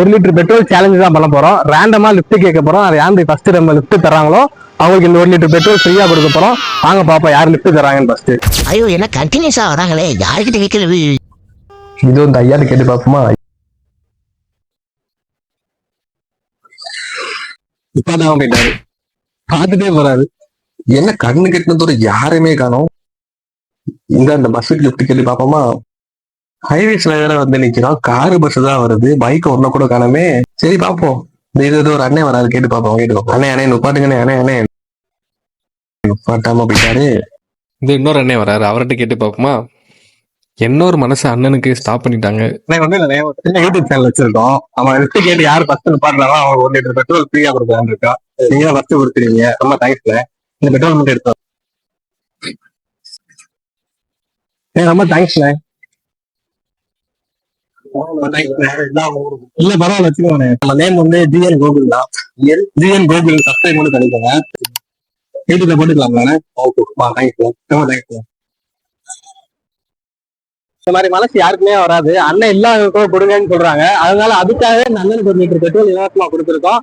1 litre petrol challenge தான் பண்ண போறோம். ரேண்டமா லிஃப்ட் கேட்க போறோம். அது யாரு ஃபர்ஸ்ட் நம்ம லிஃப்ட் தராங்களோ அவங்களுக்கு இந்த 1 லிட்டர் பெட்ரோல் ஃப்ரீயா கொடுக்க போறோம். வாங்க பாப்பா யார் லிஃப்ட் தராங்கன்னு ஃபர்ஸ்ட். ஐயோ என்ன கண்டினியூஸா வராங்களே, யாருக்கிட்ட கேட்கறது? இது இந்த ஐயாட்டு கேட்டு பாப்போமா? இப்பதான் போயிட்டாரு, பார்த்துட்டே போறாரு. என்ன கண்ணு கெட்டினதோட யாருமே காணோம். இந்த பஸ்ஸுக்கு லிஃப்ட் கேட்டு பாப்போமா? ஹைவேஸ்ல வேற வந்து நிக்கிறோம். காரு பஸ் தான் வருது, பைக் ஒன்ன கூட காணமே. சரி பாப்போம். இது ஒரு அண்ணன் வராது, கேட்டு பாப்போம். கேட்டு பாப்போம். அண்ணே நுப்பாட்டுங்கண்ணே, அண்ணே நுப்பாட்டாம போயிட்டாரு. இது இன்னொரு அண்ணன் வராரு, அவர்கிட்ட கேட்டு பாப்போமா? இன்னொரு மனசு அண்ணனுக்கு ஸ்டாப் பண்ணிட்டாங்க. யூடியூப் சேனல் வச்சிருக்கோம். நம்ம லிஃப்ட் கேட்டு யாரு ஃபர்ஸ்ட் நிப்பாட்டுறாங்களோ அவங்க 1 லிட்டர் பெட்ரோல் ஃப்ரீயா கொடுக்கலான்னு இருக்கா. நீங்க தான் ஃபர்ஸ்ட் கொடுத்துருவீங்க, ரொம்ப தேங்க்ஸ்ல. இந்த பெட்ரோல் மட்டும் எடுத்தோம். ரொம்ப தேங்க்ஸ்ல. இல்ல பரவாயில்ல, வச்சுக்கோங்க. நம்ம நேம் வந்து ஜிஎன் கோகுல் தான். ஜிஎன் கோகுல் சப்ஸ்கிரைப் பண்ணி கிடைக்குங்க. யூடியூப்ல போட்டுக்கலாம்ல. இந்த மாதிரி மனசு யாருக்குமே வராது. அண்ணன் இல்லாதவங்க கொடுங்கன்னு சொல்றாங்க. அதனால அதுக்காகவே அந்த அண்ணனுக்கு 1 லிட்டர் பெட்ரோல் இலவசமா கொடுத்துருக்கோம்.